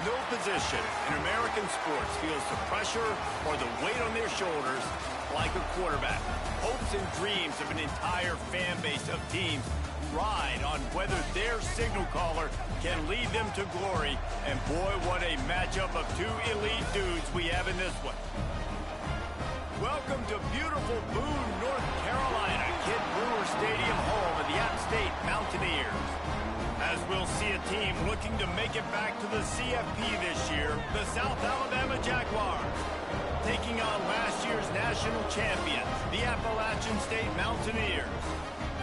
No position in American sports feels the pressure or the weight on their shoulders like a quarterback. Hopes and dreams of an entire fan base of teams ride on whether their signal caller can lead them to glory. And boy, what a matchup of two elite dudes we have in this one. Welcome to beautiful Boone, North Carolina, Kidd Brewer Stadium, home of the App State Mountaineers. As we'll see a team looking to make it back to the CFP this year, the South Alabama Jaguars, taking on last year's national champions, the Appalachian State Mountaineers.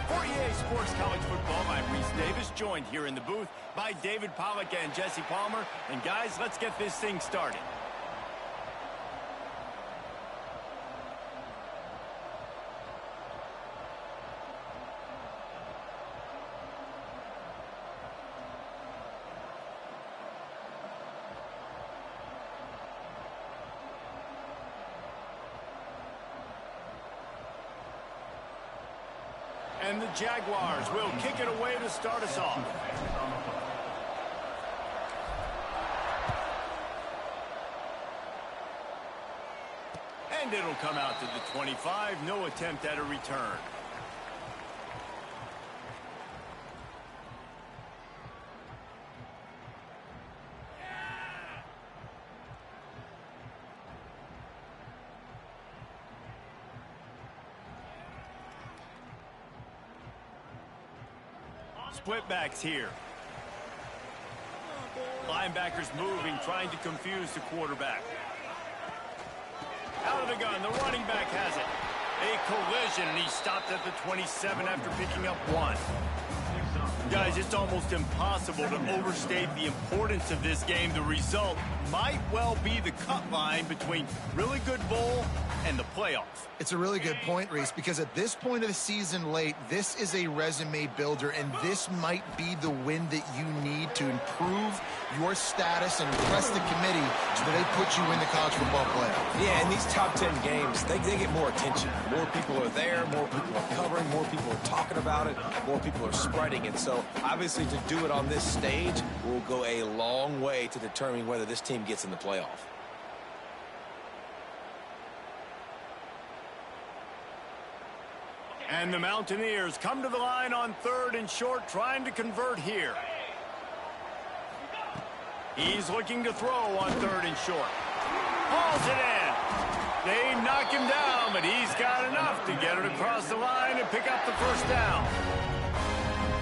For EA Sports College Football, I'm Reese Davis, joined here in the booth by David Pollack and Jesse Palmer. And guys, let's get this thing started. And the Jaguars will kick it away to start us off. And it'll come out to the 25. No attempt at a return. Split backs here. Linebackers moving, trying to confuse the quarterback. Out of the gun, the running back has it. A collision, and he stopped at the 27 after picking up one. Guys, it's almost impossible to overstate the importance of this game. The result might well be the cut line between really good bowl and the playoffs. It's a really good point, Reese, because at this point of the season late, this is a resume builder, and this might be the win that you need to improve your status and impress the committee so that they put you in the college football playoff. Yeah, in these top 10 games, they get more attention. More people are there, more people are covering, more people are talking about it, more people are spreading it. So, obviously, to do it on this stage will go a long way to determining whether this team gets in the playoff. And the Mountaineers come to the line on 3rd and short, trying to convert here. He's looking to throw on 3rd and short. Hauls it in. They knock him down, but he's got enough to get it across the line and pick up the first down.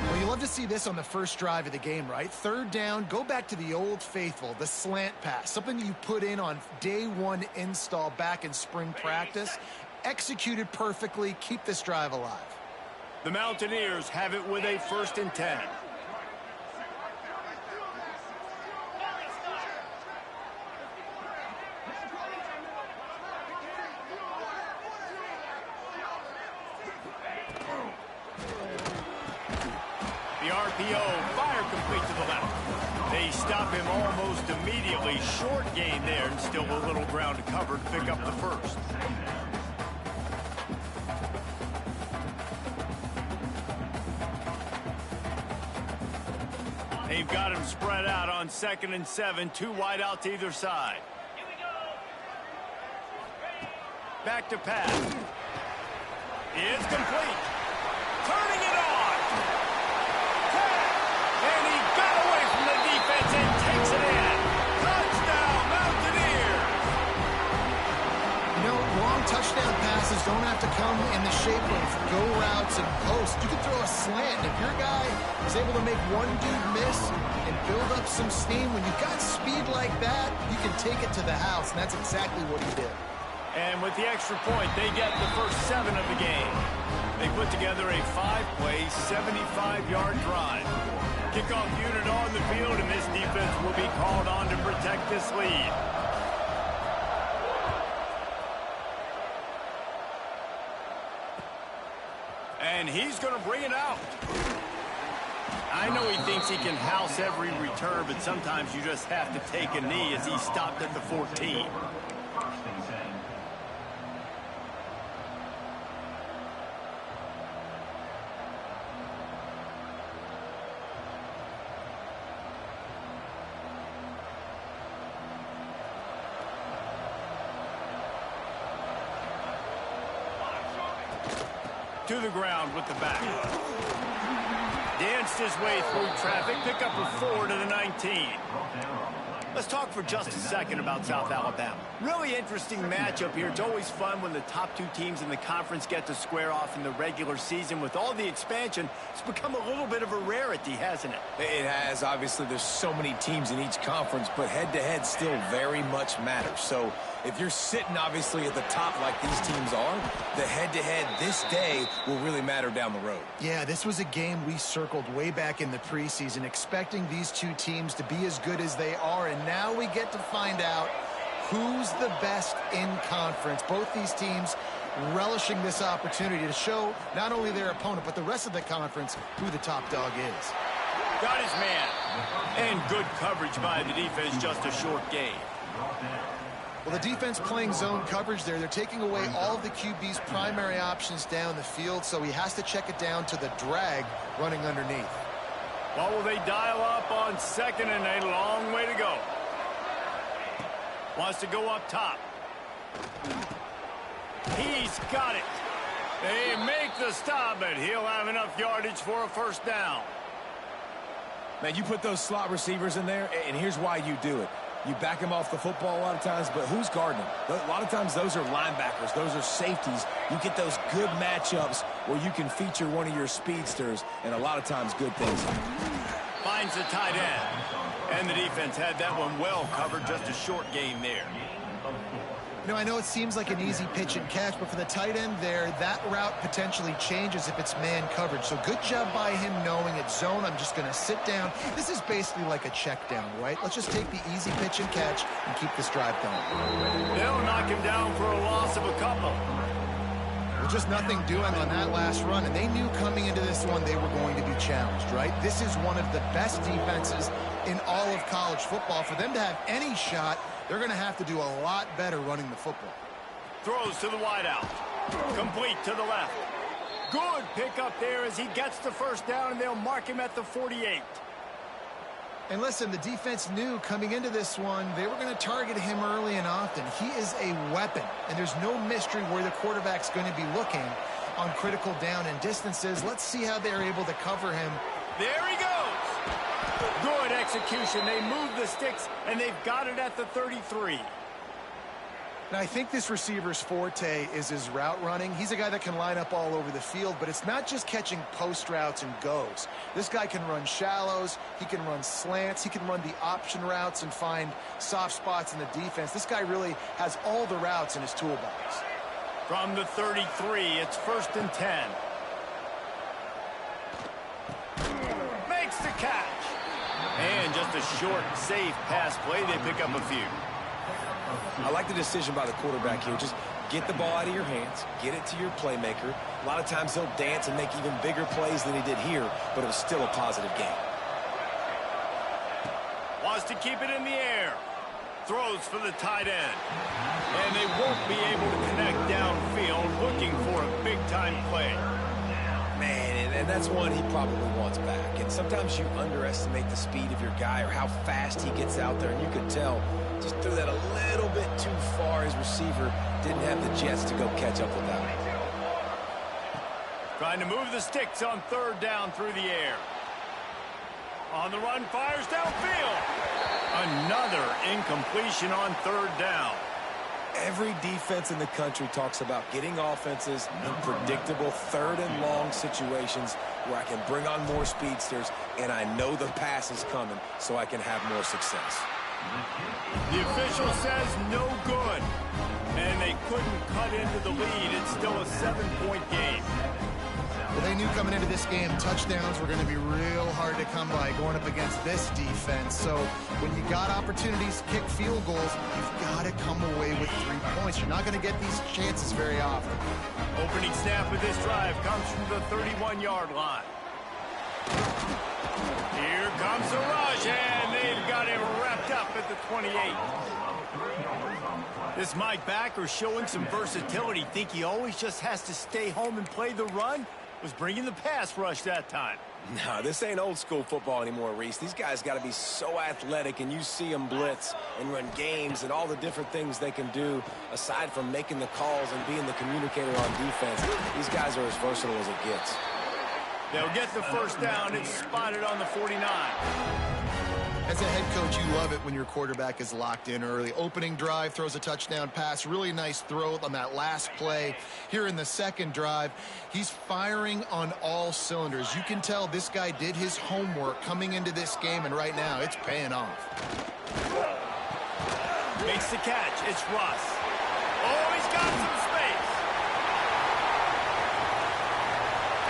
Well, you love to see this on the first drive of the game, right? 3rd down, go back to the old faithful, the slant pass, something you put in on day one install back in spring practice. Executed perfectly, keep this drive alive. The Mountaineers have it with a 1st and 10. The RPO, fire complete to the left. They stop him almost immediately. Short gain there, and still a little ground to cover to pick up the first. They've got him spread out on 2nd and 7, 2 wide out to either side. Back to pass. It's complete. Turning it on. And he got away from the defense and takes it in. Touchdown, Mountaineers. You know, long touchdown passes don't have to come in the shape of go routes and posts. You can throw a slant, and if your guy is able to make one dude miss and build up some steam, when you've got speed like that, you can take it to the house, and that's exactly what he did. And with the extra point, they get the first 7 of the game. They put together a 5-play, 75-yard drive. Kickoff unit on the field, and this defense will be called on to protect this lead. And he's going to bring it out. I know he thinks he can house every return, but sometimes you just have to take a knee as he stopped at the 14. to the ground with the back. Danced his way through traffic, pick up a 4 to the 19. Let's talk for just a second about South Alabama. Really interesting matchup here. It's always fun when the top two teams in the conference get to square off in the regular season. With all the expansion, it's become a little bit of a rarity, hasn't it? It has. Obviously, there's so many teams in each conference, but head-to-head still very much matters. So if you're sitting, obviously, at the top like these teams are, the head-to-head this day will really matter down the road. Yeah, this was a game we circled way back in the preseason, expecting these two teams to be as good as they are, and now we get to find out who's the best in conference. Both these teams relishing this opportunity to show not only their opponent, but the rest of the conference who the top dog is. Got his man. And good coverage by the defense, just a short gain. Well, the defense playing zone coverage there. They're taking away all of the QB's primary options down the field, so he has to check it down to the drag running underneath. What will they dial up on second and a long way to go? Wants to go up top. He's got it. They make the stop, but he'll have enough yardage for a first down. Man, you put those slot receivers in there, and here's why you do it. You back them off the football a lot of times, but who's guarding them? A lot of times those are linebackers. Those are safeties. You get those good matchups where you can feature one of your speedsters, and a lot of times good things happen. Finds the tight end. And the defense had that one well covered, just a short gain there. You know, I know it seems like an easy pitch and catch, but for the tight end there, that route potentially changes if it's man coverage. So good job by him knowing it's zone. I'm just going to sit down. This is basically like a check down, right? Let's just take the easy pitch and catch and keep this drive going. They'll knock him down for a loss of a couple. Well, just nothing doing on that last run, and they knew coming into this one they were going to be challenged, right? This is one of the best defenses in all of college football. For them to have any shot, they're going to have to do a lot better running the football. Throws to the wideout. Complete to the left. Good pickup there as he gets the first down, and they'll mark him at the 48. And listen, the defense knew coming into this one, they were going to target him early and often. He is a weapon, and there's no mystery where the quarterback's going to be looking on critical down and distances. Let's see how they're able to cover him. There he goes. Good execution. They move the sticks, and they've got it at the 33. Now, I think this receiver's forte is his route running. He's a guy that can line up all over the field, but it's not just catching post routes and goes. This guy can run shallows, he can run slants, he can run the option routes and find soft spots in the defense. This guy really has all the routes in his toolbox. From the 33, it's 1st and 10. Makes the catch. And just a short, safe pass play. They pick up a few. I like the decision by the quarterback here. Just get the ball out of your hands, get it to your playmaker. A lot of times he'll dance and make even bigger plays than he did here, but it was still a positive game. Wants to keep it in the air. Throws for the tight end. And they won't be able to connect downfield, looking for a big-time play. Man, and that's one he probably wants back. And sometimes you underestimate the speed of your guy or how fast he gets out there, and you could tell just threw that a little bit too far. His receiver didn't have the jets to go catch up with that one. Trying to move the sticks on 3rd down through the air. On the run, fires downfield. Another incompletion on 3rd down. Every defense in the country talks about getting offenses in predictable 3rd and long situations where I can bring on more speedsters and I know the pass is coming so I can have more success. The official says no good. And they couldn't cut into the lead. It's still a 7-point game. Well, they knew coming into this game, touchdowns were going to be real hard to come by going up against this defense. So when you got opportunities to kick field goals, you've got to come away with 3 points. You're not going to get these chances very often. Opening snap of this drive comes from the 31-yard line. Here comes the rush, and they've got him wrapped up at the 28. This Mike backer showing some versatility. Think he always just has to stay home and play the run? was bringing the pass rush that time. No, this ain't old school football anymore, Reese. These guys got to be so athletic, and you see them blitz and run games and all the different things they can do aside from making the calls and being the communicator on defense. These guys are as versatile as it gets. They'll get the first down. It's spotted on the 49. As a head coach, you love it when your quarterback is locked in early. Opening drive, throws a touchdown pass. Really nice throw on that last play. Here in the second drive, he's firing on all cylinders. You can tell this guy did his homework coming into this game, and right now it's paying off. Makes the catch. It's Russ. Oh, he's got some space.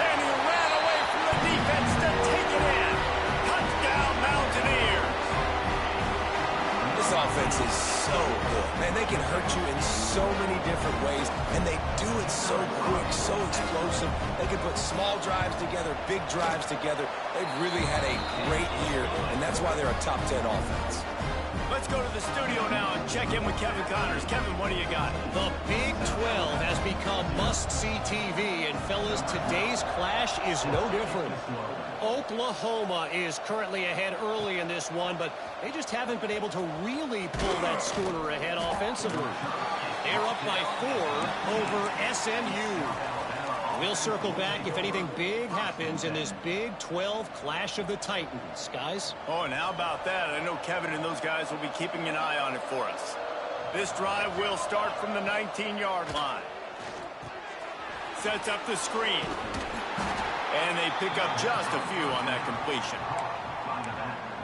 And he ran away from the defense to take it in. Touchdown, Mountaineers. This offense is so good. Man, they can hurt you in so many different ways, and they do it so quick, so explosive. They can put small drives together, big drives together. They've really had a great year, and that's why they're a top 10 offense. Let's go to the studio now and check in with Kevin Connors. Kevin, what do you got? The Big 12 has become must-see TV, and fellas, today's clash is no different. Oklahoma is currently ahead early in this one, but they just haven't been able to really pull that schooner ahead offensively. They're up by 4 over SMU. We'll circle back if anything big happens in this Big 12 clash of the Titans, guys. Oh, and how about that? I know Kevin and those guys will be keeping an eye on it for us. This drive will start from the 19-yard line. Sets up the screen. And they pick up just a few on that completion.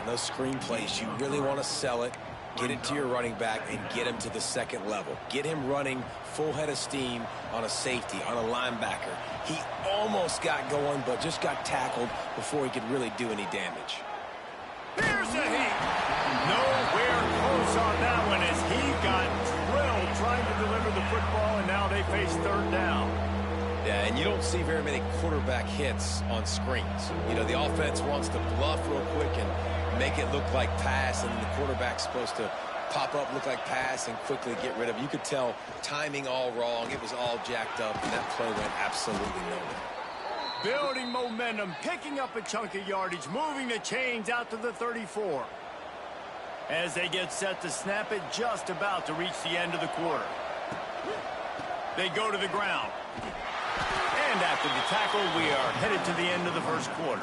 Those screen plays, you really want to sell it, get it to your running back, and get him to the second level. Get him running full head of steam on a safety, on a linebacker. He almost got going, but just got tackled before he could really do any damage. Here's a heat. Nowhere close on that one as he got drilled trying to deliver the football, and now they face third down. Yeah, and you don't see very many quarterback hits on screens. You know, the offense wants to bluff real quick and make it look like pass, and the quarterback's supposed to pop up, look like pass, and quickly get rid of it. You could tell timing all wrong. It was all jacked up, and that play went absolutely nowhere. Building momentum, picking up a chunk of yardage, moving the chains out to the 34. As they get set to snap it, just about to reach the end of the quarter. They go to the ground. And after the tackle, we are headed to the end of the first quarter.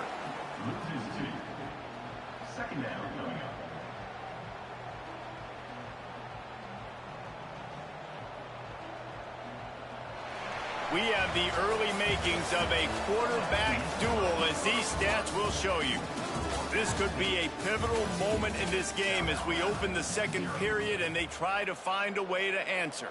Second down coming up. We have the early makings of a quarterback duel, as these stats will show you. This could be a pivotal moment in this game as we open the second period and they try to find a way to answer.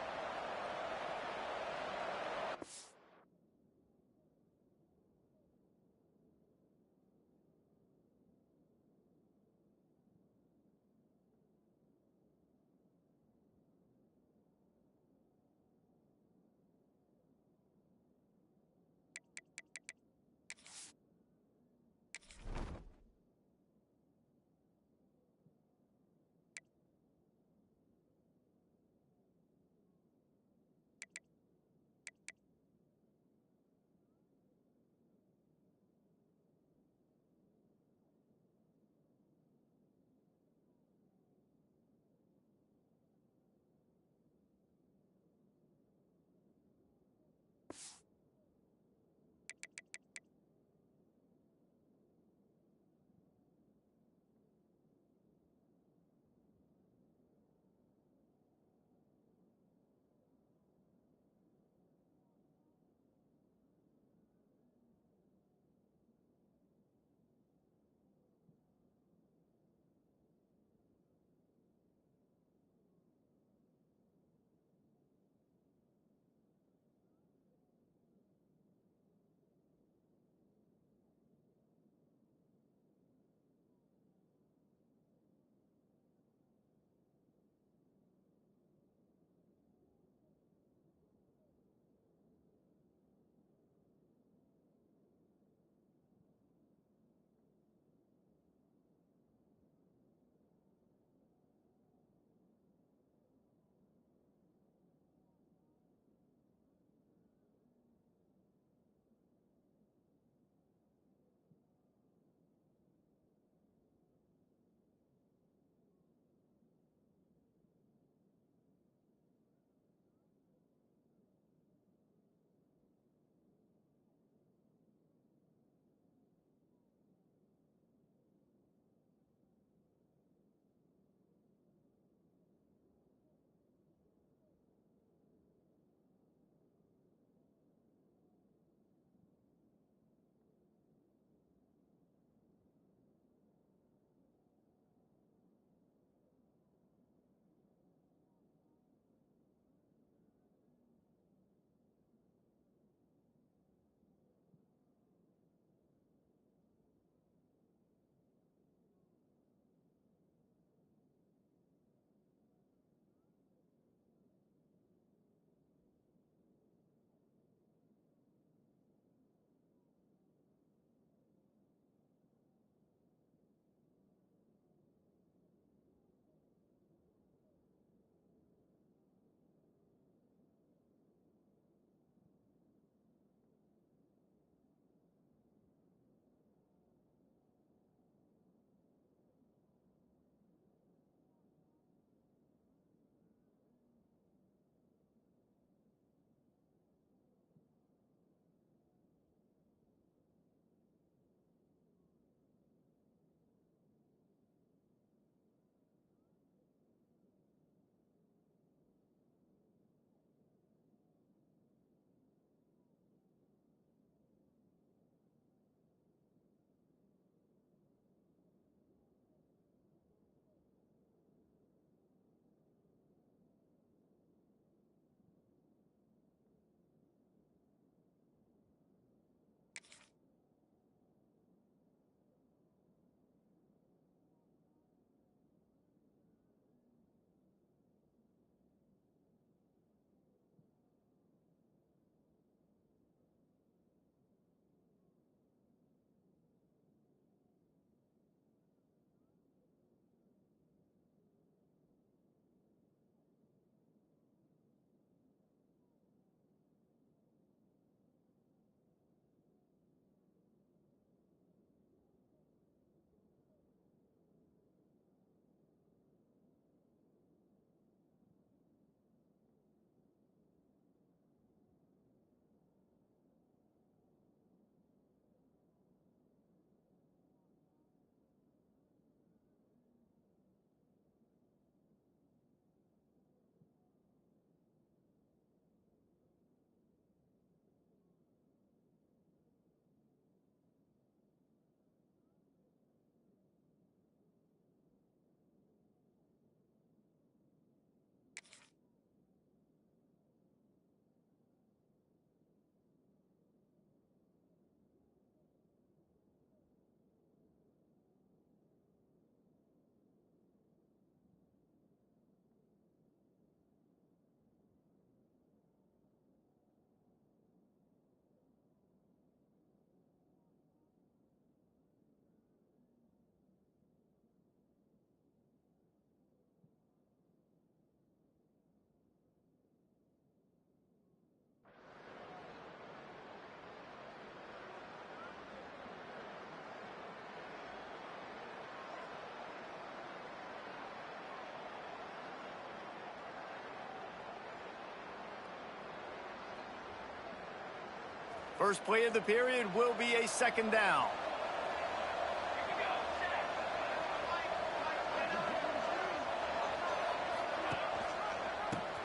First play of the period will be a second down.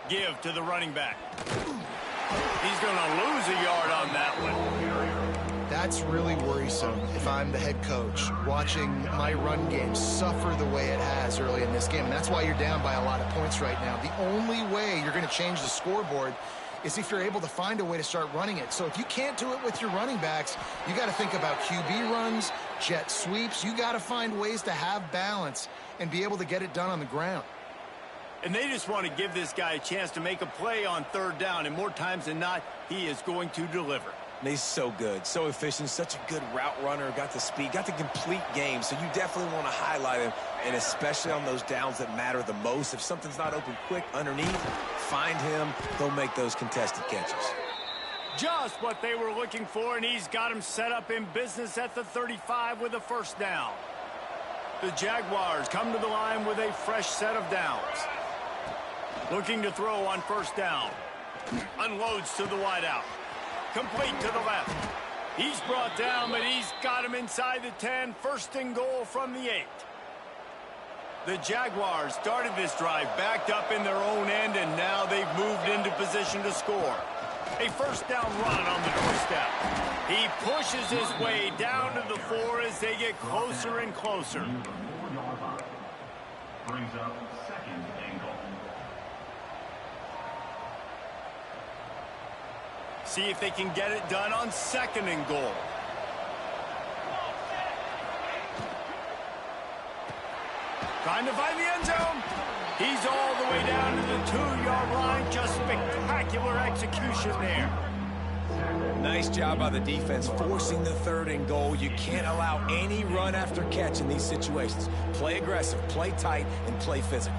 Give to the running back. He's going to lose a yard on that one. That's really worrisome if I'm the head coach watching my run game suffer the way it has early in this game. And that's why you're down by a lot of points right now. The only way you're going to change the scoreboard is if you're able to find a way to start running it. So if you can't do it with your running backs, you got to think about QB runs, jet sweeps. You got to find ways to have balance and be able to get it done on the ground. And they just want to give this guy a chance to make a play on third down. And more times than not, he is going to deliver. And he's so good, so efficient, such a good route runner, got the speed, got the complete game. So you definitely want to highlight him, and especially on those downs that matter the most. If something's not open quick underneath, find him. He'll make those contested catches. Just what they were looking for, and he's got him set up in business at the 35 with a first down. The Jaguars come to the line with a fresh set of downs. Looking to throw on first down. Unloads to the wideout. Complete to the left. He's brought down, but he's got him inside the 10. First and goal from the 8. The Jaguars started this drive backed up in their own end, and now they've moved into position to score. A first down run on the doorstep. He pushes his way down to the 4 as they get closer and closer. Brings up second and goal. See if they can get it done on second and goal. Trying to find the end zone. He's all the way down to the 2-yard line. Just spectacular execution there. Nice job by the defense forcing the third and goal. You can't allow any run after catch in these situations. Play aggressive, play tight, and play physical.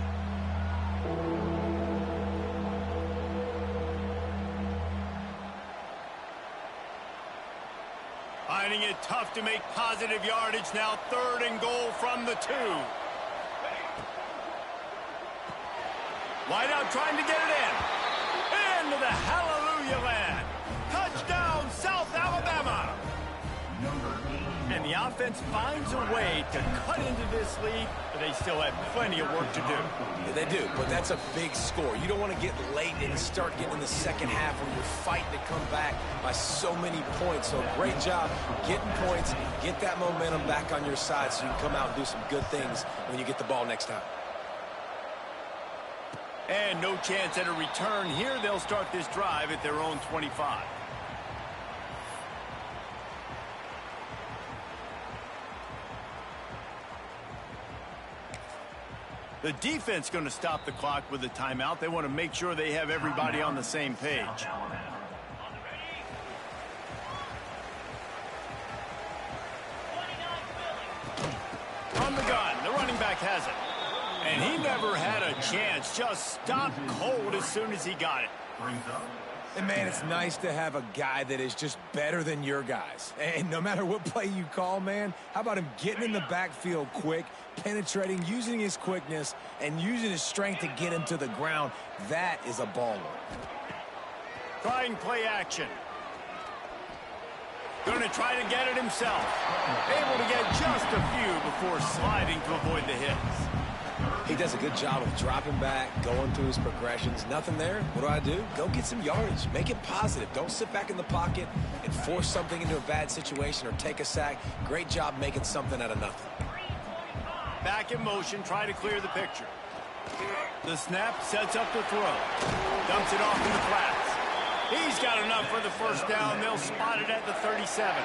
Finding it tough to make positive yardage now. Third and goal from the 2. Wide out trying to get it in. Into the hallelujah land. Touchdown, South Alabama. And the offense finds a way to cut into this lead, but they still have plenty of work to do. Yeah, they do, but that's a big score. You don't want to get late and start getting in the second half where you're fighting to come back by so many points. So great job getting points, get that momentum back on your side so you can come out and do some good things when you get the ball next time. And no chance at a return here. They'll start this drive at their own 25. The defense going to stop the clock with a timeout. They want to make sure they have everybody on the same page. From the gun, the running back has it. And he never had a chance. Just stopped cold as soon as he got it. And, man, it's nice to have a guy that is just better than your guys. And no matter what play you call, man, how about him getting in the backfield quick, penetrating, using his quickness, and using his strength to get him to the ground? That is a baller. Trying play action. Going to try to get it himself. Able to get just a few before sliding to avoid the hits. He does a good job of dropping back, going through his progressions. Nothing there. What do? Go get some yardage. Make it positive. Don't sit back in the pocket and force something into a bad situation or take a sack. Great job making something out of nothing. Back in motion, try to clear the picture. The snap sets up the throw. Dumps it off in the flats. He's got enough for the first down. They'll spot it at the 37.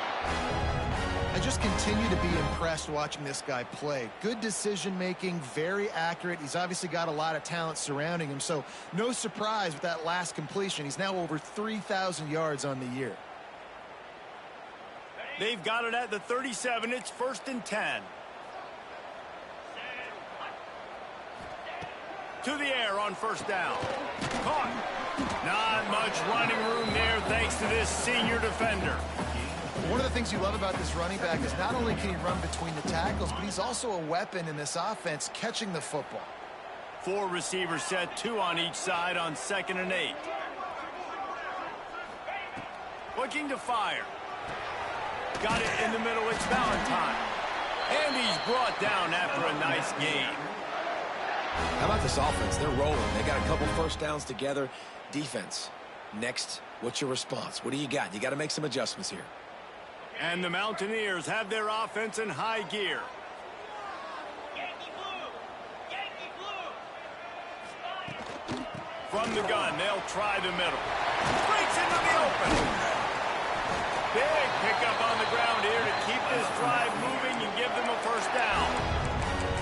I just continue to be impressed watching this guy play. Good decision-making, very accurate. He's obviously got a lot of talent surrounding him, so no surprise with that last completion. He's now over 3,000 yards on the year. They've got it at the 37. It's first and 10. To the air on first down. Caught. Not much running room there thanks to this senior defender. One of the things you love about this running back is not only can he run between the tackles, but he's also a weapon in this offense catching the football. 4 receivers set, 2 on each side on 2nd and 8. Looking to fire. Got it in the middle. It's Valentine. And he's brought down after a nice gain. How about this offense? They're rolling. They got a couple first downs together. Defense. Next, what's your response? What do you got? You got to make some adjustments here. And the Mountaineers have their offense in high gear. From the gun, they'll try the middle. Breaks into the open. Big pickup on the ground here to keep this drive moving and give them a first down.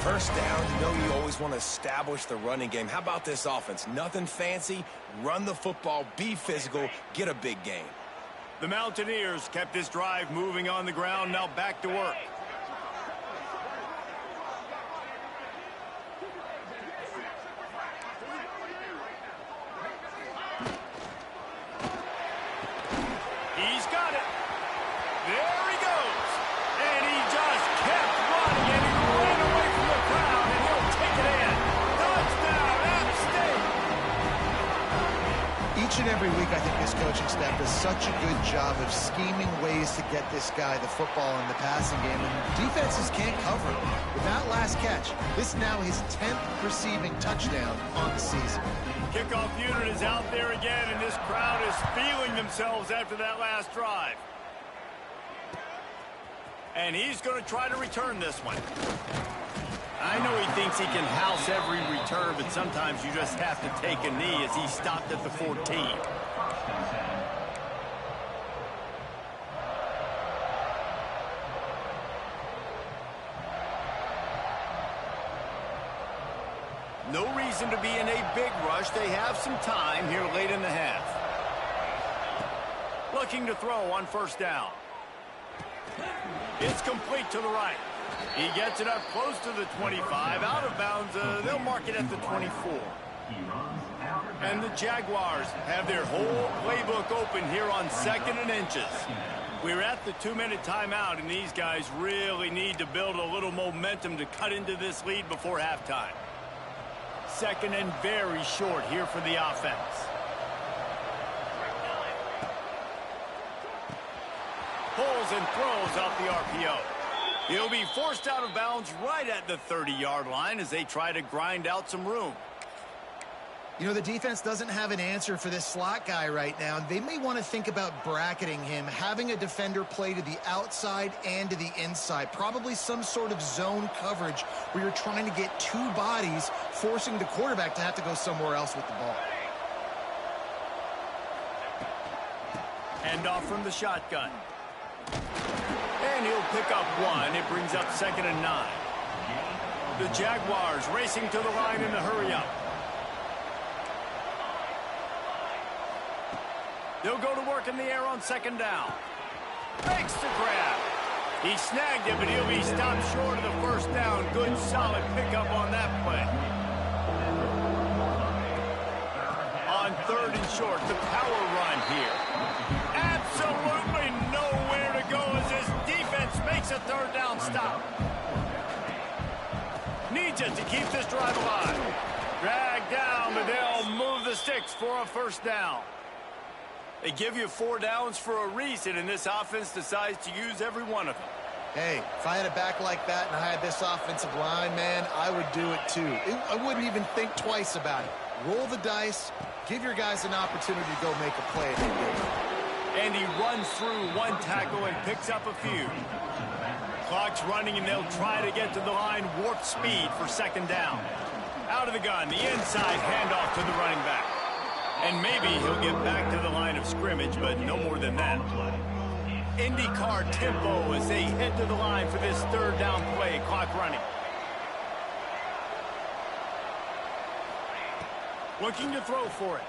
First down, you know you always want to establish the running game. How about this offense? Nothing fancy. Run the football, be physical, get a big gain. The Mountaineers kept this drive moving on the ground. Now back to work. He's got it. There he goes. And he just kept running, and he ran away from the crowd, and he'll take it in. Touchdown, App State. Each and every week, I think this coaching staff does such a good job of scheming ways to get this guy the football in the passing game, and defenses can't cover it. With that last catch, this is now his 10th receiving touchdown on the season. Kickoff unit is out there again, and this crowd is feeling themselves after that last drive. And he's going to try to return this one. I know he thinks he can house every return, but sometimes you just have to take a knee as he stopped at the 14. No reason to be in a big rush. They have some time here late in the half. Looking to throw on first down. It's complete to the right. He gets it up close to the 25. Out of bounds, they'll mark it at the 24. And the Jaguars have their whole playbook open here on 2nd and inches. We're at the 2-minute timeout, and these guys really need to build a little momentum to cut into this lead before halftime. 2nd and very short here for the offense. Pulls and throws off the RPO. He'll be forced out of bounds right at the 30-yard line as they try to grind out some room. You know, the defense doesn't have an answer for this slot guy right now. They may want to think about bracketing him, having a defender play to the outside and to the inside. Probably some sort of zone coverage where you're trying to get two bodies, forcing the quarterback to have to go somewhere else with the ball. Hand off from the shotgun. And he'll pick up one. It brings up 2nd and 9. The Jaguars racing to the line in the hurry-up. They'll go to work in the air on 2nd down. Makes the grab. He snagged it, but he'll be stopped short of the first down. Good, solid pickup on that play. On 3rd and short, the power run here. Absolutely nowhere to go as this defense makes a 3rd down stop. Needs it to keep this drive alive. Dragged down, but they'll move the sticks for a first down. They give you 4 downs for a reason, and this offense decides to use every one of them. Hey, if I had a back like that and I had this offensive line, man, I would do it too. I wouldn't even think twice about it. Roll the dice, give your guys an opportunity to go make a play if they do. And he runs through one tackle and picks up a few. Clock's running, and they'll try to get to the line, warp speed for 2nd down. Out of the gun, the inside handoff to the running back. And maybe he'll get back to the line of scrimmage, but no more than that. IndyCar tempo as they head to the line for this 3rd down play. Clock running. Looking to throw for it.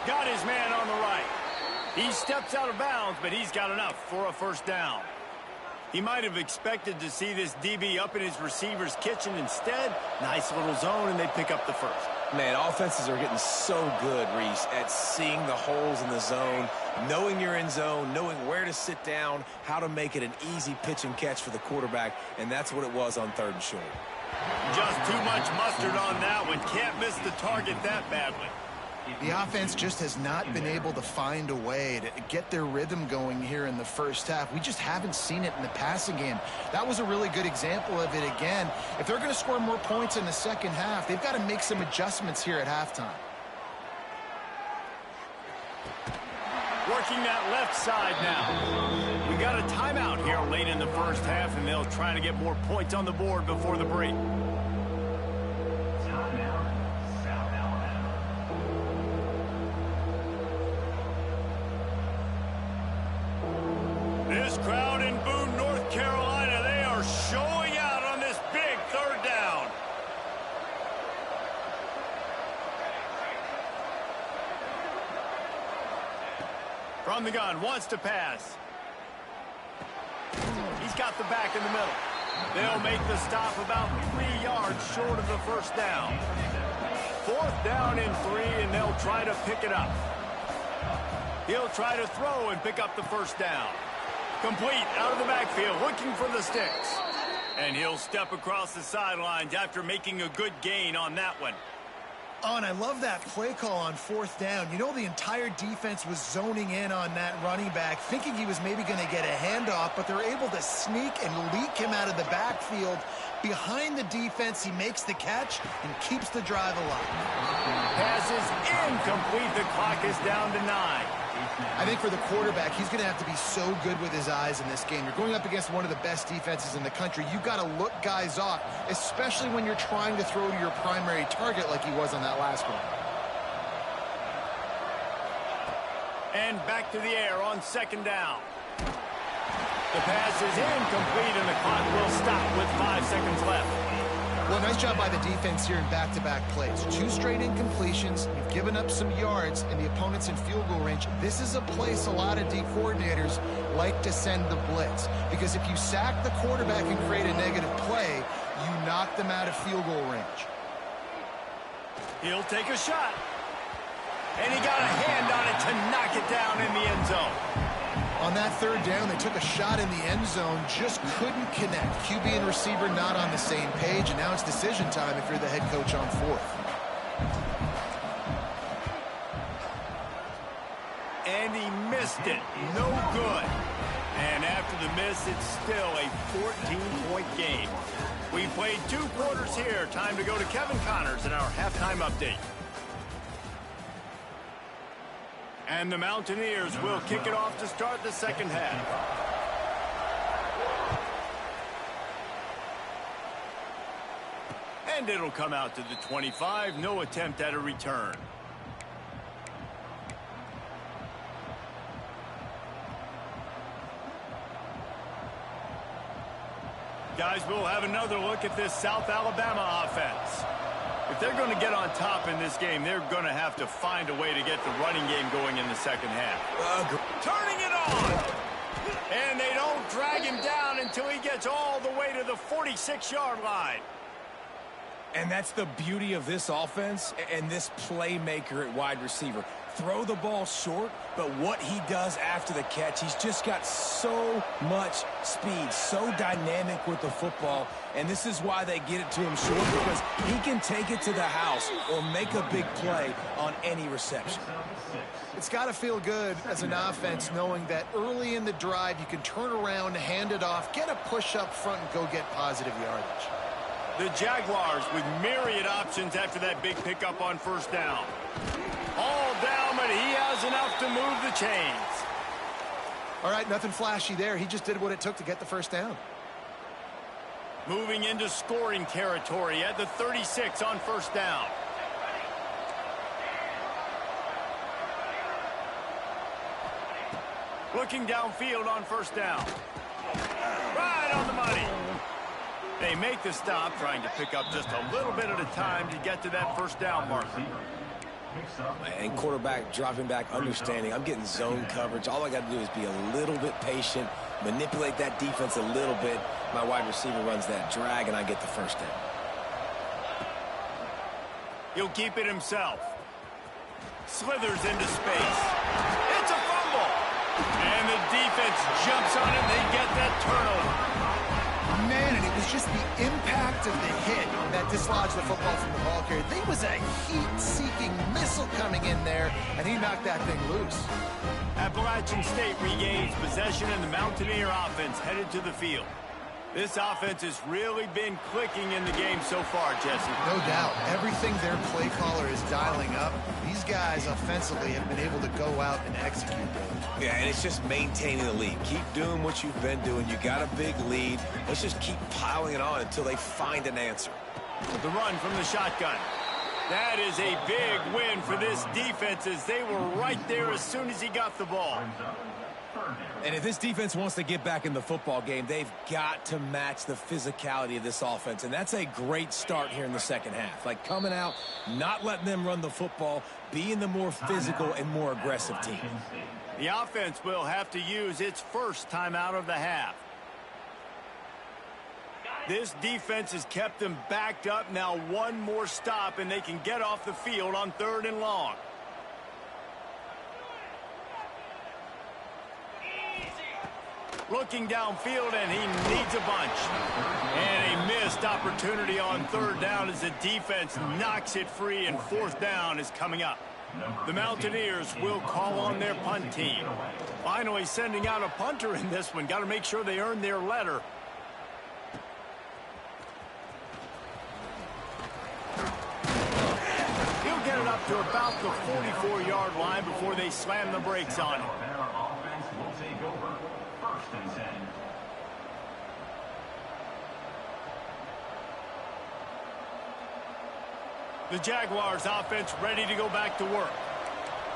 Got his man on the right. He steps out of bounds, but he's got enough for a first down. He might have expected to see this DB up in his receiver's kitchen. Instead, nice little zone, and they pick up the first. Man, offenses are getting so good, Reese, at seeing the holes in the zone, knowing you're in zone, knowing where to sit down, how to make it an easy pitch and catch for the quarterback, and that's what it was on 3rd and short. Just too much mustard on that one. Can't miss the target that badly. The offense just has not been able to find a way to get their rhythm going here in the first half. We just haven't seen it in the passing game. That was a really good example of it again. If they're going to score more points in the second half, they've got to make some adjustments here at halftime. Working that left side now. We got a timeout here late in the first half, and they'll try to get more points on the board before the break. Timeout, South Alabama. This crowd in Boone, North Carolina, they are showing out on this big third down. From the gun, wants to pass. He's got the back in the middle. They'll make the stop about 3 yards short of the first down. Fourth down and 3, and they'll try to pick it up. He'll try to throw and pick up the first down. Complete out of the backfield, looking for the sticks. And he'll step across the sidelines after making a good gain on that one. Oh, and I love that play call on fourth down. You know, the entire defense was zoning in on that running back, thinking he was maybe going to get a handoff, but they're able to sneak and leak him out of the backfield. Behind the defense, he makes the catch and keeps the drive alive. Pass is incomplete. The clock is down to 9. I think for the quarterback, he's going to have to be so good with his eyes in this game. You're going up against one of the best defenses in the country. You've got to look guys off, especially when you're trying to throw to your primary target like he was on that last one. And back to the air on second down. The pass is incomplete, and the clock will stop with 5 seconds left. Well, nice job by the defense here in back-to-back plays. 2 straight incompletions. You've given up some yards, and the opponent's in field goal range. This is a place a lot of D coordinators like to send the blitz, because if you sack the quarterback and create a negative play, you knock them out of field goal range. He'll take a shot. And he got a hand on it to knock it down in the end zone. On that third down, they took a shot in the end zone, just couldn't connect. QB and receiver not on the same page, and now it's decision time if you're the head coach on fourth. And he missed it. No good. And after the miss, it's still a 14-point game. We played 2 quarters here. Time to go to Kevin Connors in our halftime update. And the Mountaineers will kick it off to start the second half. And it'll come out to the 25. No attempt at a return. Guys, we'll have another look at this South Alabama offense. If they're going to get on top in this game, they're going to have to find a way to get the running game going in the second half. Turning it on! And they don't drag him down until he gets all the way to the 46-yard line. And that's the beauty of this offense and this playmaker at wide receiver. Throw the ball short, but what he does after the catch, he's just got so much speed, so dynamic with the football, and this is why they get it to him short, because he can take it to the house or make a big play on any reception. It's got to feel good as an offense knowing that early in the drive you can turn around, hand it off, get a push up front, and go get positive yardage. The Jaguars with myriad options after that big pickup on first down. All down, but he has enough to move the chains. All right, nothing flashy there. He just did what it took to get the first down. Moving into scoring territory at the 36 on first down. Looking downfield on first down. Right on the money. They make the stop, trying to pick up just a little bit at a time to get to that first down marker. And quarterback dropping back, understanding I'm getting zone coverage. All I got to do is be a little bit patient, manipulate that defense a little bit. My wide receiver runs that drag, and I get the first down. He'll keep it himself. Slithers into space. It's a fumble. And the defense jumps on it. They get that turnover. Man, and it was just the impact of the hit that dislodged the football from the ball carrier. There was a heat-seeking missile coming in there, and he knocked that thing loose. Appalachian State regains possession, and the Mountaineer offense headed to the field. This offense has really been clicking in the game so far, Jesse. No doubt. Everything their play caller is dialing up, these guys offensively have been able to go out and execute. Yeah, and it's just maintaining the lead. Keep doing what you've been doing. You got a big lead. Let's just keep piling it on until they find an answer. The run from the shotgun. That is a big win for this defense, as they were right there as soon as he got the ball. And if this defense wants to get back in the football game, they've got to match the physicality of this offense. And that's a great start here in the second half. Like coming out, not letting them run the football, being the more physical and more aggressive team. The offense will have to use its first timeout of the half. This defense has kept them backed up. Now one more stop, and they can get off the field on 3rd and long. Looking downfield, and he needs a bunch. And a missed opportunity on 3rd down as the defense knocks it free, and 4th down is coming up. The Mountaineers will call on their punt team. Finally sending out a punter in this one. Got to make sure they earn their letter. He'll get it up to about the 44-yard line before they slam the brakes on him. The Jaguars offense ready to go back to work.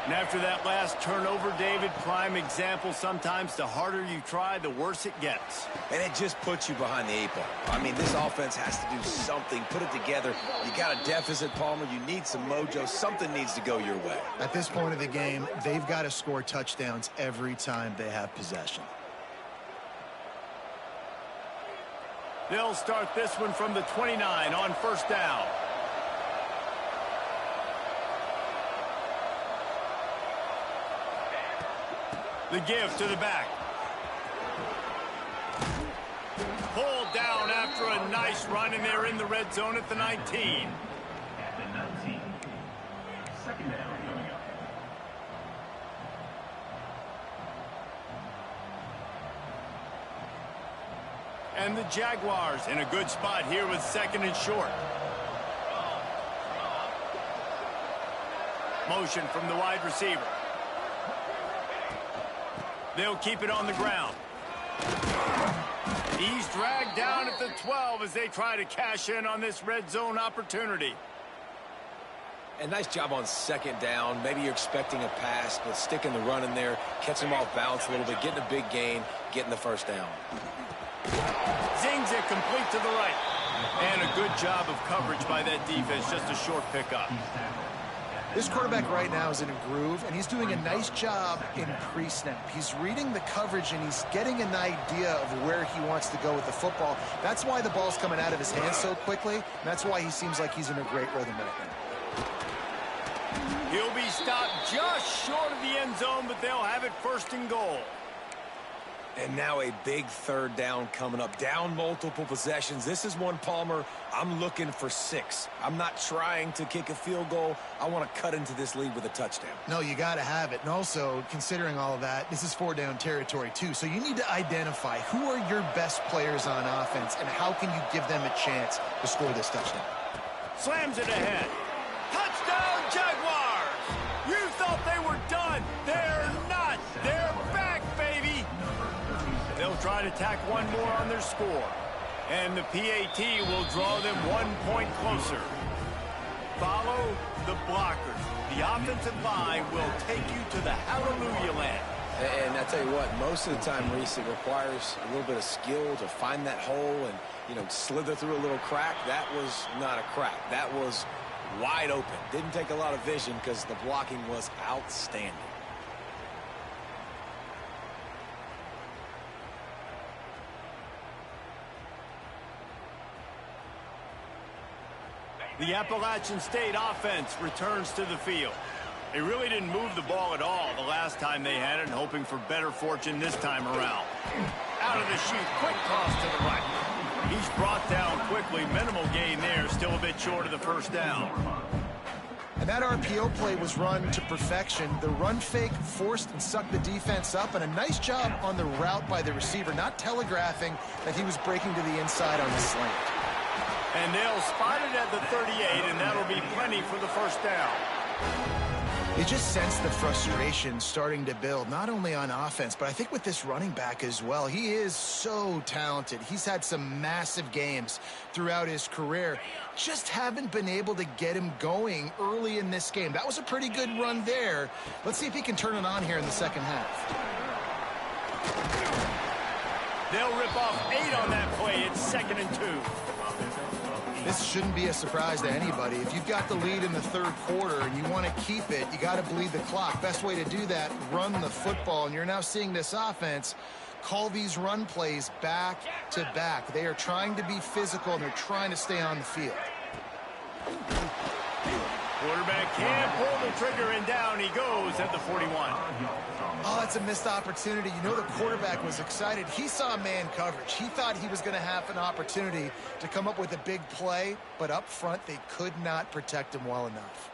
And after that last turnover, David, prime example, sometimes the harder you try, the worse it gets. And it just puts you behind the 8 ball. I mean, this offense has to do something, put it together. You got a deficit, Palmer. You need some mojo. Something needs to go your way. At this point of the game, they've got to score touchdowns every time they have possession. They'll start this one from the 29 on 1st down. The give to the back. Pulled down after a nice run, and they're in the red zone at the 19. At the 19. 2nd down coming up. And the Jaguars in a good spot here with 2nd and short. Motion from the wide receiver. They'll keep it on the ground. He's dragged down at the 12 as they try to cash in on this red zone opportunity. And nice job on 2nd down. Maybe you're expecting a pass, but sticking the run in there, catching them off balance a little bit, getting a big gain, getting the 1st down. Zings it complete to the right. And a good job of coverage by that defense. Just a short pickup. This quarterback right now is in a groove, and he's doing a nice job in pre-snap. He's reading the coverage, and he's getting an idea of where he wants to go with the football. That's why the ball's coming out of his hands so quickly, and that's why he seems like he's in a great rhythm right now. He'll be stopped just short of the end zone, but they'll have it 1st and goal. And now a big 3rd down coming up. Down multiple possessions. This is one, Palmer, I'm looking for 6. I'm not trying to kick a field goal. I want to cut into this lead with a touchdown. No, you got to have it. And also, considering all of that, this is 4-down territory too. So you need to identify who are your best players on offense and how can you give them a chance to score this touchdown. Slams it ahead. Touchdown, Jaguars! You thought they were done. They're not. They're back, baby. They'll try to tack one more on their score. And the PAT will draw them 1 point closer. Follow the blockers. The offensive line will take you to the hallelujah land. And I tell you what, most of the time, Reese, it requires a little bit of skill to find that hole and, slither through a little crack. That was not a crack. That was wide open. Didn't take a lot of vision because the blocking was outstanding. The Appalachian State offense returns to the field. They really didn't move the ball at all the last time they had it, hoping for better fortune this time around. Out of the chute, quick toss to the right. He's brought down quickly. Minimal gain there. Still a bit short of the first down. And that RPO play was run to perfection. The run fake forced and sucked the defense up, and a nice job on the route by the receiver, not telegraphing that he was breaking to the inside on the slant. And they'll spot it at the 38, and that'll be plenty for the first down. You just sense the frustration starting to build, not only on offense, but I think with this running back as well. He is so talented. He's had some massive games throughout his career. Just haven't been able to get him going early in this game. That was a pretty good run there. Let's see if he can turn it on here in the second half. They'll rip off 8 on that play. It's 2nd and 2. This shouldn't be a surprise to anybody. If you've got the lead in the third quarter and you want to keep it, you got to bleed the clock. Best way to do that, run the football. And you're now seeing this offense call these run plays back to back. They are trying to be physical, and they're trying to stay on the field. Quarterback can't pull the trigger, and down he goes at the 41. Oh, that's a missed opportunity. You know, the quarterback was excited. He saw man coverage. He thought he was going to have an opportunity to come up with a big play, but up front, they could not protect him well enough.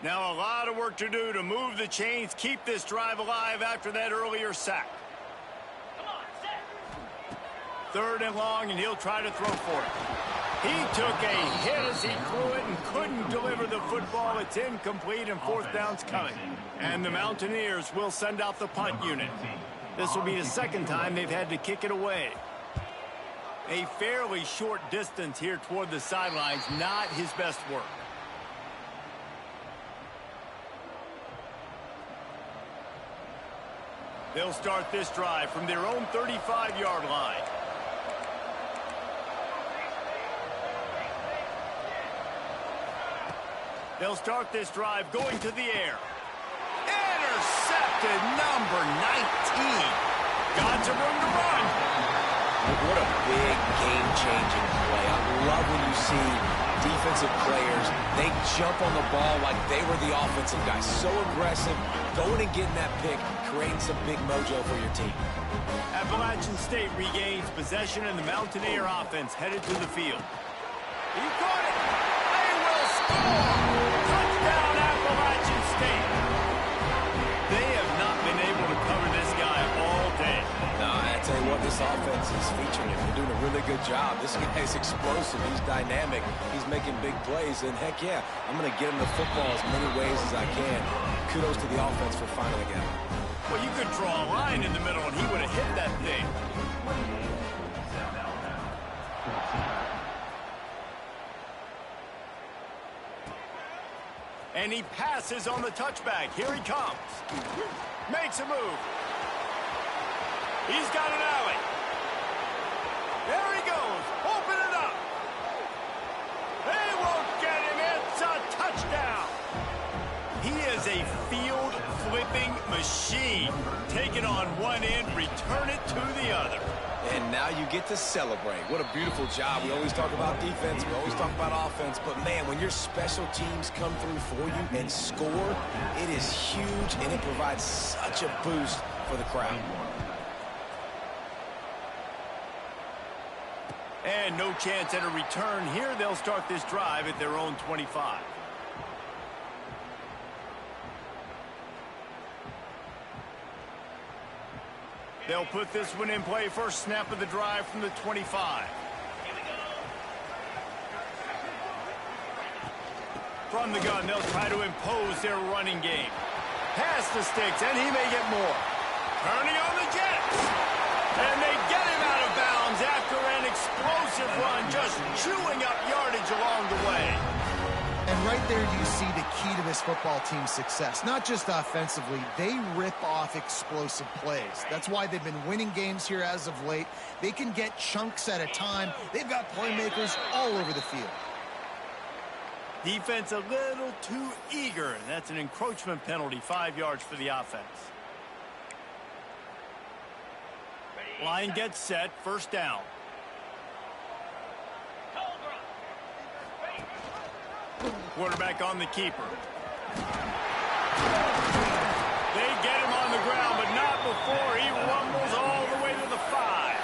Now a lot of work to do to move the chains, keep this drive alive after that earlier sack. 3rd and long, and he'll try to throw for it. He took a hit as he threw it and couldn't deliver the football. It's incomplete, and 4th down's coming. And the Mountaineers will send out the punt unit. This will be the 2nd time they've had to kick it away. A fairly short distance here toward the sidelines, not his best work. They'll start this drive from their own 35-yard line. They'll start this drive going to the air. Intercepted, number 19. Got some room to run. What a big game-changing play. I love when you see defensive players, they jump on the ball like they were the offensive guys. So aggressive, going and getting that pick, creating some big mojo for your team. Appalachian State regains possession, and the Mountaineer offense headed to the field. He caught it. They will score. Touchdown, Appalachian State. They have not been able to cover this guy all day. No, I tell you what, this offense is featuring him. They're doing a really good job. This guy's explosive. He's dynamic. He's making big plays. And heck yeah, I'm going to get him the football as many ways as I can. Kudos to the offense for finding again. Well, you could draw a line in the middle, and he would have hit that thing. And he passes on the touchback. Here he comes. Makes a move. He's got an alley. There he goes. Open it up. They won't get him. It's a touchdown. He is a field-flipping machine. Take it on one end, return it to the other. And now you get to celebrate. What a beautiful job. We always talk about defense. We always talk about offense. But, man, when your special teams come through for you and score, it is huge, and it provides such a boost for the crowd. And no chance at a return here. They'll start this drive at their own 25. They'll put this one in play. First snap of the drive from the 25. From the gun, they'll try to impose their running game. Pass the sticks, and he may get more. Turning on the Jets. And they get him out of bounds after an explosive run, just chewing up yardage along the way. And right there you see the key to this football team's success. Not just offensively, they rip off explosive plays. That's why they've been winning games here as of late. They can get chunks at a time. They've got playmakers all over the field. Defense a little too eager, and that's an encroachment penalty, 5 yards for the offense. Line gets set, first down. Quarterback on the keeper. They get him on the ground, but not before he rumbles all the way to the 5.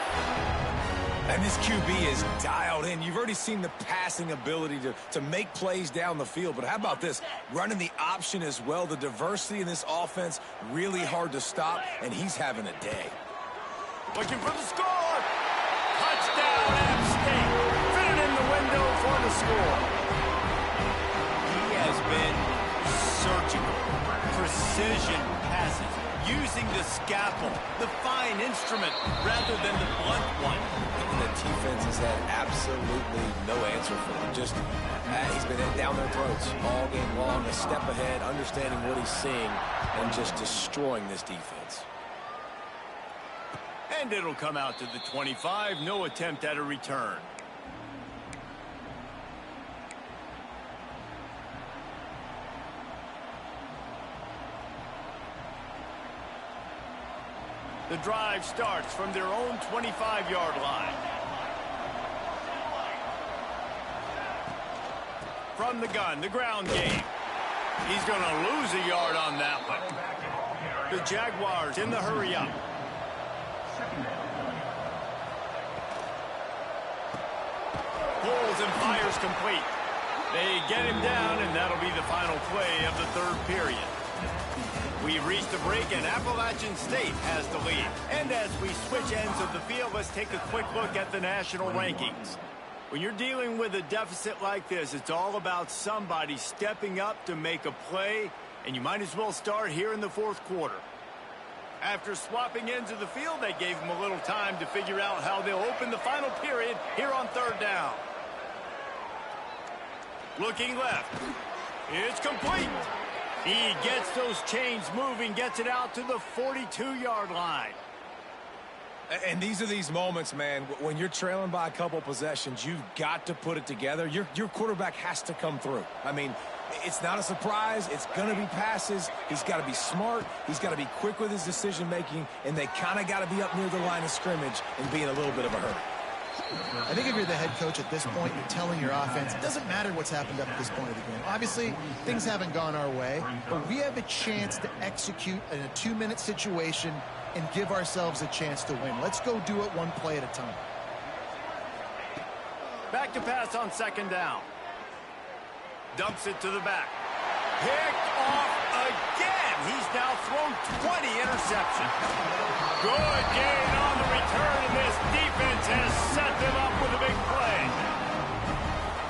And this QB is dialed in. You've already seen the passing ability to make plays down the field. But how about this? Running the option as well. The diversity in this offense, really hard to stop, and he's having a day. Looking for the score. Touchdown, App State. Fitted in the window for the score. He has been surgical. Precision passes. Using the scalpel, the fine instrument, rather than the blunt one. And the defense has had absolutely no answer for him. Just, he's been down their throats all game long, a step ahead, understanding what he's seeing, and just destroying this defense. And it'll come out to the 25. No attempt at a return. The drive starts from their own 25-yard line. From the gun, the ground game. He's going to lose a yard on that one. The Jaguars in the hurry-up. Pulls and fires complete. They get him down, and that'll be the final play of the third period. We've reached a break, and Appalachian State has the lead. And as we switch ends of the field, let's take a quick look at the national rankings. When you're dealing with a deficit like this, it's all about somebody stepping up to make a play, and you might as well start here in the fourth quarter. After swapping ends of the field, they gave them a little time to figure out how they'll open the final period here on third down. Looking left. It's complete. He gets those chains moving, gets it out to the 42-yard line. And these are these moments, man, when you're trailing by a couple possessions, you've got to put it together. Your quarterback has to come through. I mean, it's not a surprise. It's going to be passes. He's got to be smart. He's got to be quick with his decision-making, and they kind of got to be up near the line of scrimmage and be in a little bit of a hurry. I think if you're the head coach at this point, you're telling your offense, it doesn't matter what's happened up at this point of the game. Obviously, things haven't gone our way, but we have a chance to execute in a 2-minute situation and give ourselves a chance to win. Let's go do it one play at a time. Back to pass on second down. Dumps it to the back. Picked off again. He's now thrown 20 interceptions. Good gain on the return, and this defense has set them up with a big play.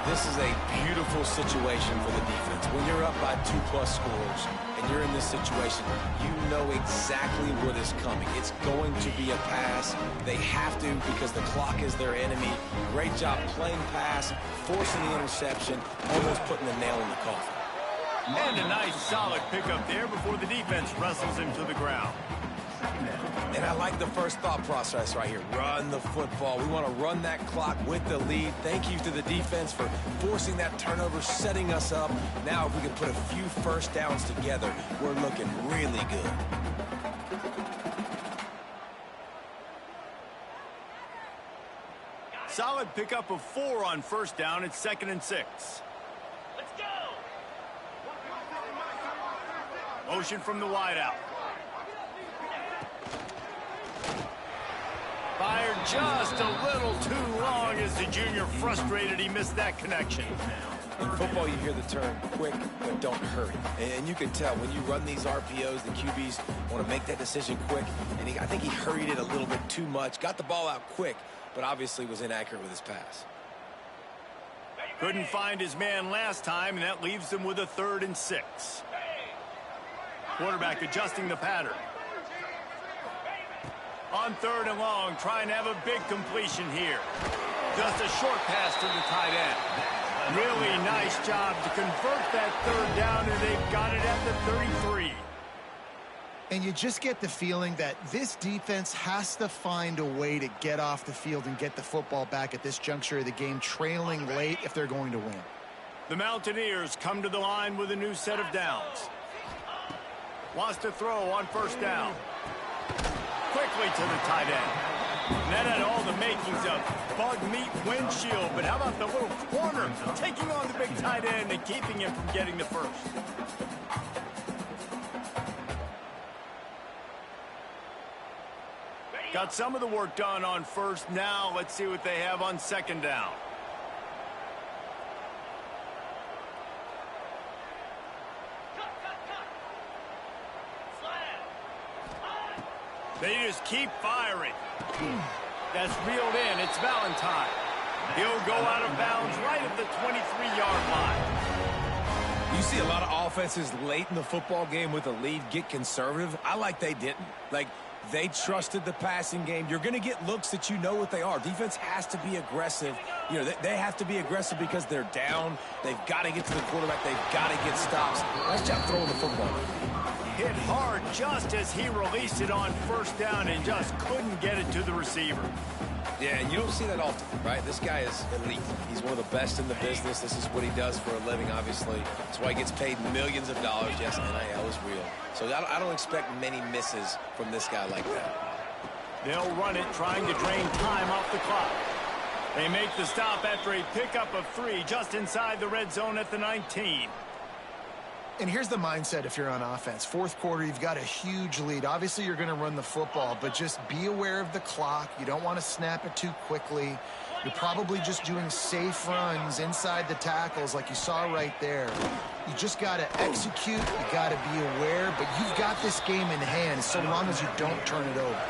This is a beautiful situation for the defense. When you're up by 2+ scores and you're in this situation, you know exactly what is coming. It's going to be a pass. They have to because the clock is their enemy. Great job playing pass, forcing the interception, almost putting the nail in the coffin. And a nice solid pickup there before the defense wrestles him to the ground. And I like the first thought process right here. Run the football. We want to run that clock with the lead. Thank you to the defense for forcing that turnover, setting us up. Now if we can put a few first downs together, we're looking really good. Solid pickup of 4 on first down. It's 2nd and 6. Let's go! Motion from the wideout. Fired just a little too long as the junior frustrated he missed that connection. In football, you hear the term quick, but don't hurry. And you can tell when you run these RPOs, the QBs want to make that decision quick. And I think he hurried it a little bit too much, got the ball out quick, but obviously was inaccurate with his pass. Couldn't find his man last time, and that leaves them with a 3rd and 6. Quarterback adjusting the pattern. On 3rd and long, trying to have a big completion here. Just a short pass to the tight end. Really nice job to convert that 3rd down, and they've got it at the 33. And you just get the feeling that this defense has to find a way to get off the field and get the football back at this juncture of the game, trailing late if they're going to win. The Mountaineers come to the line with a new set of downs. Wants to throw on first down. Quickly to the tight end. And that had all the makings of bug meat windshield, but how about the little corner taking on the big tight end and keeping him from getting the first? Got some of the work done on first. Now let's see what they have on second down. They just keep firing. That's reeled in. It's Valentine. He'll go out of bounds right at the 23-yard line. You see a lot of offenses late in the football game with a lead get conservative. I like they didn't. Like, they trusted the passing game. You're going to get looks that you know what they are. Defense has to be aggressive. You know, they have to be aggressive because they're down. They've got to get to the quarterback. They've got to get stops. Nice job throwing the football. Hit hard just as he released it on first down and just couldn't get it to the receiver. Yeah, you don't see that often, right? This guy is elite. He's one of the best in the business. This is what he does for a living, obviously. That's why he gets paid millions of dollars. Yes, NIL is real. So I don't expect many misses from this guy like that. They'll run it, trying to drain time off the clock. They make the stop after a pickup of 3 just inside the red zone at the 19. And here's the mindset if you're on offense. Fourth quarter, you've got a huge lead. Obviously, you're going to run the football, but just be aware of the clock. You don't want to snap it too quickly. You're probably just doing safe runs inside the tackles like you saw right there. You just got to execute. You got to be aware, but you've got this game in hand so long as you don't turn it over.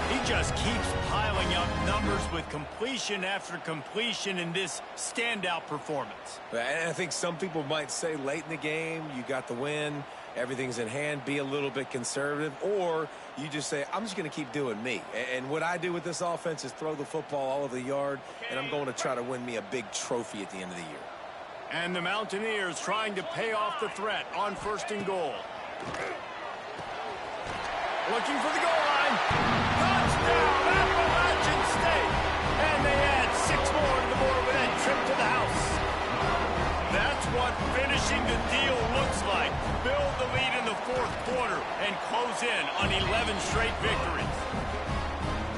He just keeps piling up numbers with completion after completion in this standout performance. And I think some people might say late in the game, you got the win, everything's in hand, be a little bit conservative, or you just say, I'm just going to keep doing me. And what I do with this offense is throw the football all over the yard, and I'm going to try to win me a big trophy at the end of the year. And the Mountaineers trying to pay off the threat on first and goal. Looking for the goal line. Touchdown, Appalachian State. And they add 6 more to the board with that trip to the house. That's what finishing the deal looks like. Build the lead in the fourth quarter and close in on 11 straight victories.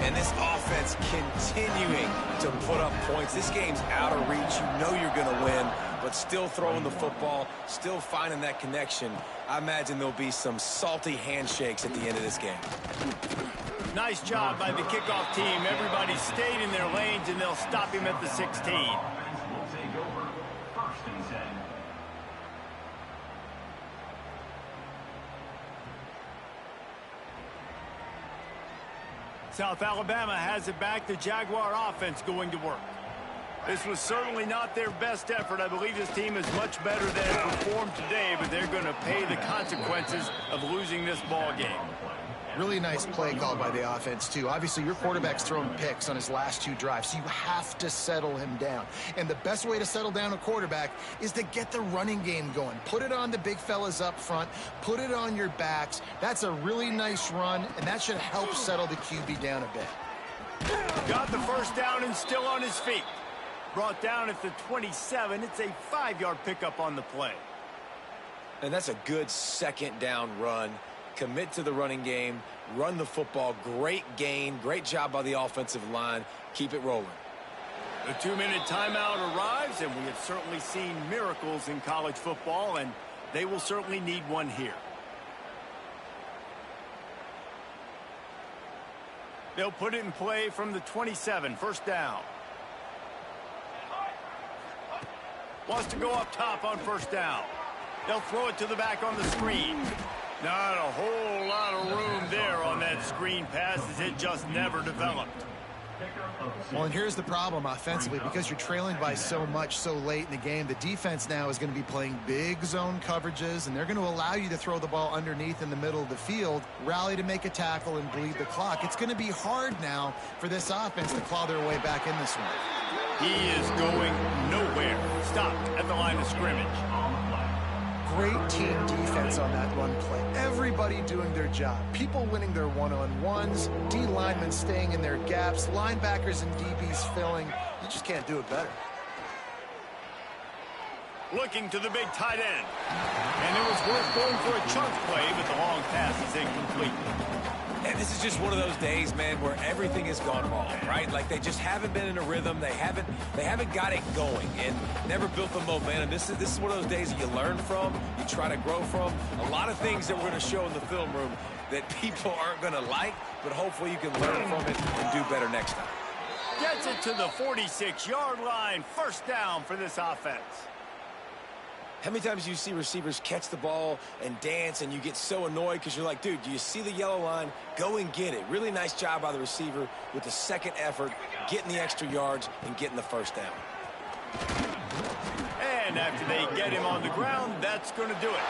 And this offense continuing to put up points. This game's out of reach. You know you're going to win, but still throwing the football, still finding that connection. I imagine there'll be some salty handshakes at the end of this game. Nice job by the kickoff team. Everybody stayed in their lanes, and they'll stop him at the 16. Offense will take over. First and 10. South Alabama has it back. The Jaguar offense going to work. This was certainly not their best effort. I believe this team is much better than it performed today, but they're going to pay the consequences of losing this ball game. Really nice play call by the offense, too. Obviously, your quarterback's thrown picks on his last 2 drives, so you have to settle him down. And the best way to settle down a quarterback is to get the running game going. Put it on the big fellas up front. Put it on your backs. That's a really nice run, and that should help settle the QB down a bit. Got the first down and still on his feet. Brought down at the 27. It's a 5-yard pickup on the play. And that's a good second down run. Commit to the running game, run the football, great gain, great job by the offensive line. Keep it rolling. The 2-minute timeout arrives, and we have certainly seen miracles in college football, and they will certainly need one here. They'll put it in play from the 27, first down. Wants to go up top on first down. They'll throw it to the back on the screen. Not a whole lot of room there on that screen pass as it just never developed. Well, and here's the problem offensively. Because you're trailing by so much so late in the game, the defense now is going to be playing big zone coverages, and they're going to allow you to throw the ball underneath in the middle of the field, rally to make a tackle, and bleed the clock. It's going to be hard now for this offense to claw their way back in this one. He is going nowhere. Stopped at the line of scrimmage. Great team defense on that run play. Everybody doing their job. People winning their one-on-ones, D linemen staying in their gaps, linebackers and DBs filling. You just can't do it better. Looking to the big tight end. And it was worth going for a chunk play, but the long pass is incomplete. And this is just one of those days, man, where everything has gone wrong, right? Like they just haven't been in a rhythm. They haven't got it going and never built the momentum. This is one of those days that you learn from, you try to grow from. A lot of things that we're going to show in the film room that people aren't going to like, but hopefully you can learn from it and do better next time. Gets it to the 46-yard line. First down for this offense. How many times do you see receivers catch the ball and dance and you get so annoyed because you're like, dude, do you see the yellow line? Go and get it. Really nice job by the receiver with the second effort, getting the extra yards and getting the first down. And after they get him on the ground, that's going to do it.